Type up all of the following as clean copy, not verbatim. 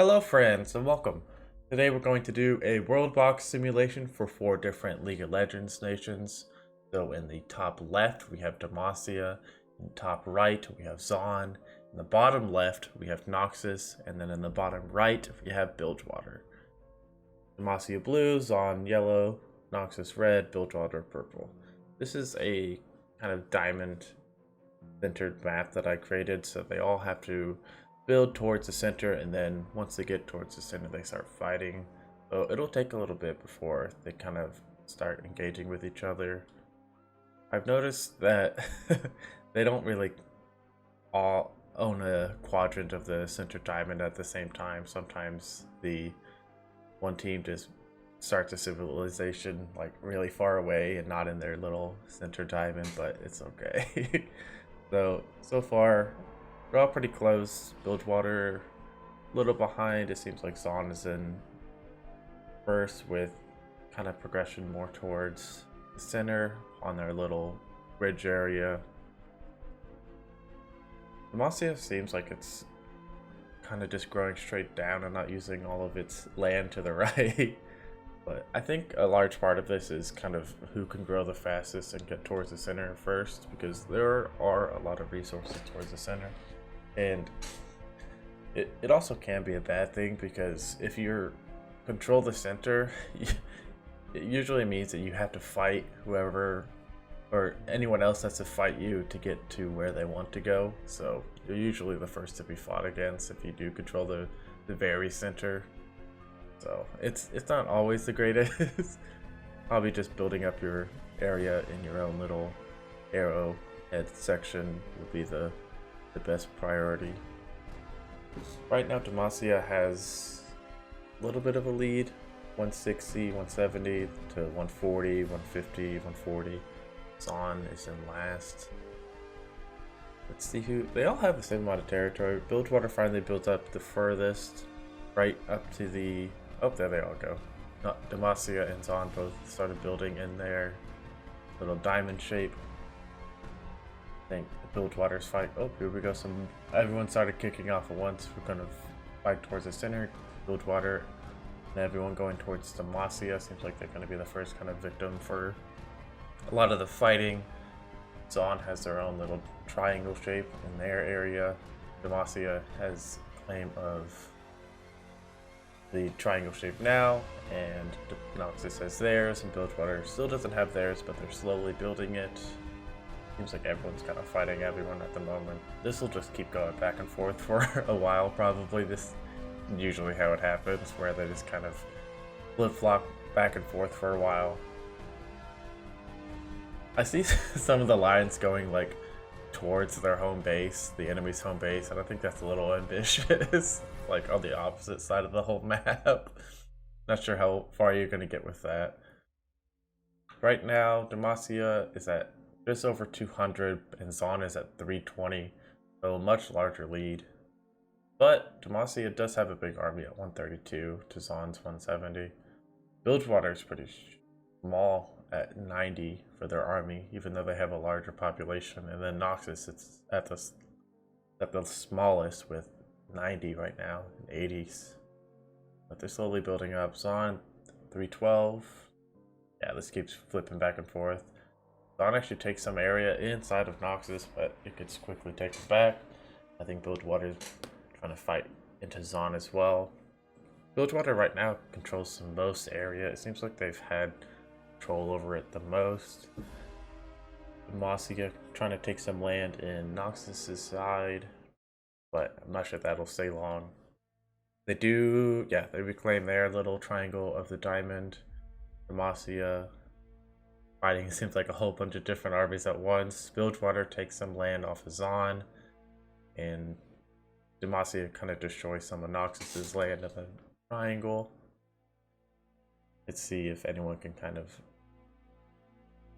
Hello friends and welcome. Today we're going to do a Worldbox simulation for 4 different League of Legends nations. So in the top left we have Demacia, in the top right we have Zaun, in the bottom left we have Noxus, and then in the bottom right we have Bilgewater. Demacia blue, Zaun yellow, Noxus red, Bilgewater purple. This is a kind of diamond centered map that I created, so they all have to build towards the center, and then once they get towards the center they start fighting. So it'll take a little bit before they kind of start engaging with each other. I've noticed that they don't really all own a quadrant of the center diamond at the same time. Sometimes the one team just starts a civilization like really far away and not in their little center diamond, but it's okay. So far we're all pretty close. Bilgewater a little behind. It seems like Zaun is in first with kind of progression more towards the center on their little bridge area. Demacia seems like it's kind of just growing straight down and not using all of its land to the right. But I think a large part of this is kind of who can grow the fastest and get towards the center first, because there are a lot of resources towards the center. And it also can be a bad thing, because if you control the center, it usually means that you have to fight whoever or anyone else has to fight you to get to where they want to go. So you're usually the first to be fought against if you do control the very center. So it's not always the greatest. Probably just building up your area in your own little arrowhead section would be the best priority. Right now Demacia has a little bit of a lead, 160, 170 to 140, 150, 140. Zaun is in last. Let's see who, they all have the same amount of territory. Bilgewater finally built up the furthest, right up to the, oh, there they all go. Demacia and Zaun both started building in their little diamond shape. I think Bilgewater's fight. Oh, here we go. Everyone started kicking off at once. We're gonna fight towards the center. Bilgewater and everyone going towards Demacia. Seems like they're gonna be the first kind of victim for a lot of the fighting. Zaun has their own little triangle shape in their area. Demacia has claim of the triangle shape now, and Noxus has theirs, and Bilgewater still doesn't have theirs, but they're slowly building it. Seems like everyone's kind of fighting everyone at the moment. This will just keep going back and forth for a while, probably. This is usually how it happens, where they just kind of flip-flop back and forth for a while. I see some of the lines going like towards their home base, the enemy's home base, and I think that's a little ambitious. Like on the opposite side of the whole map. Not sure how far you're going to get with that. Right now, Demacia is at just over 200 and Zaun is at 320, so a much larger lead. But Demacia does have a big army at 132 to Zaun's 170. Bilgewater is pretty small at 90 for their army, even though they have a larger population. And then Noxus, it's at the smallest with 90 right now, 80s. But they're slowly building up. Zaun 312. Yeah, this keeps flipping back and forth. Zaun actually takes some area inside of Noxus, but it gets quickly taken back. I think Bilgewater's trying to fight into Zaun as well. Bilgewater right now controls the most area. It seems like they've had control over it the most. Demacia trying to take some land in Noxus' side, but I'm not sure that'll stay long. They do, yeah, they reclaim their little triangle of the diamond. Demacia fighting, it seems like a whole bunch of different armies at once. Bilgewater takes some land off of Zaun, and Demacia kind of destroys some of Noxus' land in the triangle. Let's see if anyone can kind of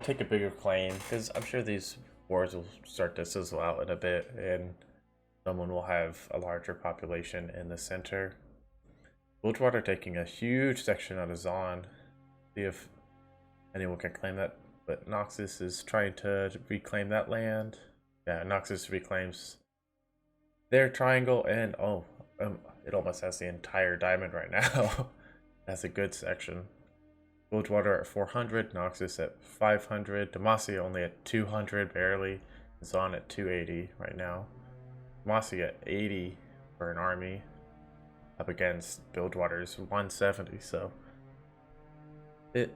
take a bigger claim, because I'm sure these wars will start to sizzle out in a bit, and someone will have a larger population in the center. Bilgewater taking a huge section out of Zaun. See if anyone can claim that, but Noxus is trying to reclaim that land. Yeah, Noxus reclaims their triangle, and oh, it almost has the entire diamond right now. That's a good section. Bilgewater at 400, Noxus at 500, Demacia only at 200 barely, Zon at 280 right now. Demacia at 80 for an army, up against Bilgewater's 170, so it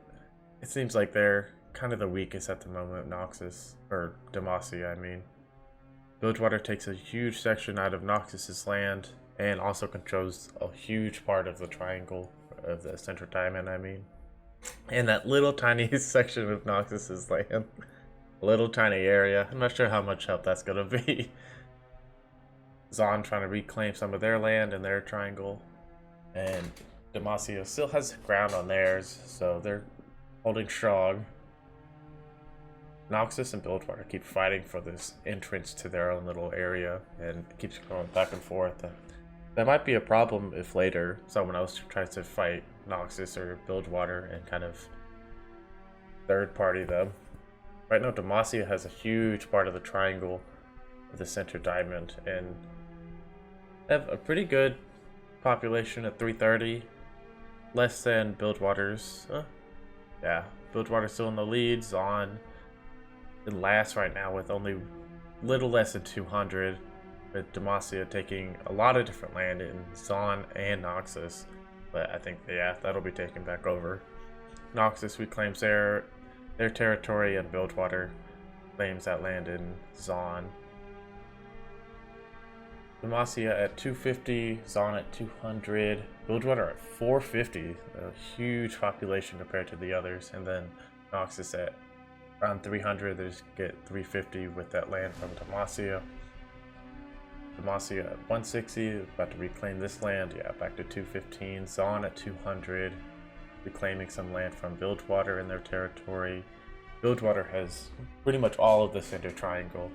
seems like they're kind of the weakest at the moment, Noxus, or Demacia, I mean. Bilgewater takes a huge section out of Noxus's land, and also controls a huge part of the triangle, of the center diamond, I mean. And that little tiny section of Noxus's land, little tiny area, I'm not sure how much help that's gonna be. Zon trying to reclaim some of their land in their triangle, and Demacia still has ground on theirs, so they're holding strong. Noxus and Bilgewater keep fighting for this entrance to their own little area, and it keeps going back and forth. That might be a problem if later someone else tries to fight Noxus or Bilgewater and kind of third party them. Right now, Demacia has a huge part of the triangle of the center diamond, and they have a pretty good population at 330, less than Bilgewater's. Yeah, Bilgewater's still in the lead. Zon in last right now with only little less than 200, with Demacia taking a lot of different land in Zon and Noxus. But I think, yeah, that'll be taken back over. Noxus reclaims their territory, and Bilgewater claims that land in Zon. Demacia at 250, Zon at 200, Bilgewater at 450, a huge population compared to the others, and then Noxus at around 300. They just get 350 with that land from Demacia. Demacia at 160, about to reclaim this land, yeah, back to 215. Zon at 200, reclaiming some land from Bilgewater in their territory. Bilgewater has pretty much all of the center triangle.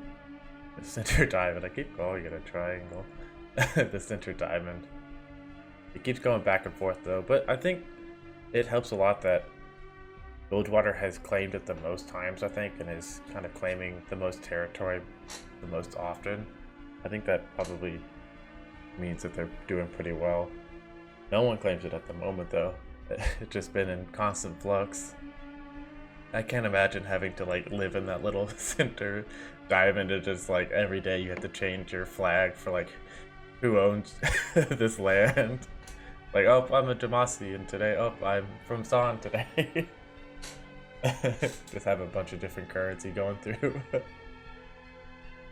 The center diamond, I keep calling it a triangle. The center diamond. It keeps going back and forth though, but I think it helps a lot that Bilgewater has claimed it the most times, I think, and is kind of claiming the most territory the most often. I think that probably means that they're doing pretty well. No one claims it at the moment though. It's just been in constant flux. I can't imagine having to like live in that little center diamond and just like every day you have to change your flag for like who owns this land. Like, oh, I'm a Demacian today. Oh, I'm from Zon today. Just have a bunch of different currency going through.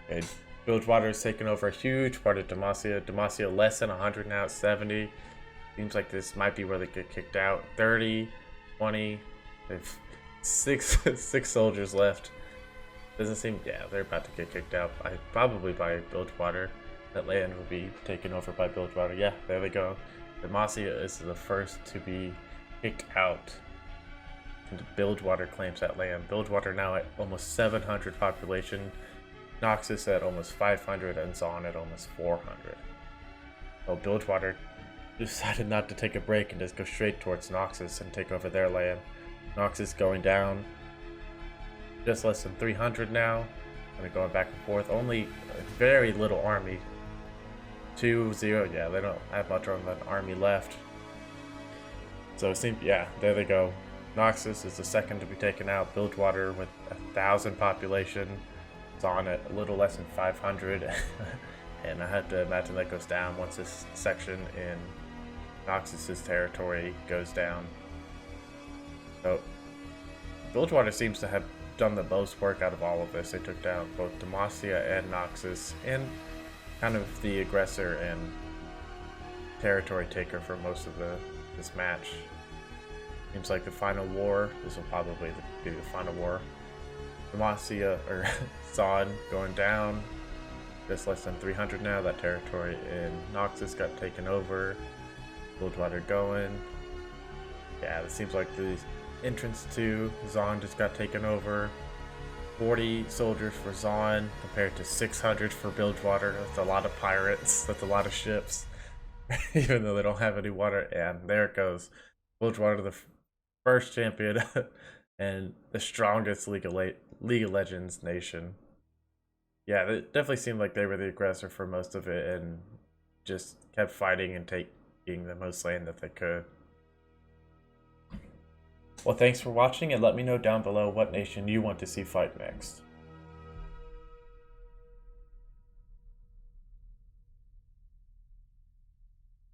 Okay, Bilgewater's taken over a huge part of Demacia. Demacia less than 100 now at 70. Seems like this might be where they get kicked out. 30, 20. They've six soldiers left. Doesn't seem, yeah, they're about to get kicked out probably by Bilgewater. That land will be taken over by Bilgewater. Yeah, there they go. Demacia is the first to be kicked out. And Bilgewater claims that land. Bilgewater now at almost 700 population. Noxus at almost 500, and Zon at almost 400. So Bilgewater decided not to take a break and just go straight towards Noxus and take over their land. Noxus going down. Just less than 300 now. Kind of going back and forth. Only a very little army. 2-0. Yeah, they don't have much of an army left. So it seems, yeah, there they go. Noxus is the second to be taken out. Bilgewater with 1,000 population. Zon at a little less than 500. And I have to imagine that goes down once this section in Noxus's territory goes down. So Bilgewater seems to have done the most work out of all of this. They took down both Demacia and Noxus, and kind of the aggressor and territory taker for most of this match. Seems like the final war. This will probably be the final war. Demacia, or Zon, going down. Just less than 300 now. That territory in Noxus got taken over. Bilgewater going. Yeah, it seems like the entrance to Zon just got taken over. 40 soldiers for Zon compared to 600 for Bilgewater. That's a lot of pirates. That's a lot of ships. Even though they don't have any water. And there it goes. Bilgewater, the first champion and the strongest League of Legends nation. Yeah, it definitely seemed like they were the aggressor for most of it, and just kept fighting and taking the most land that they could. Well, thanks for watching, and let me know down below what nation you want to see fight next.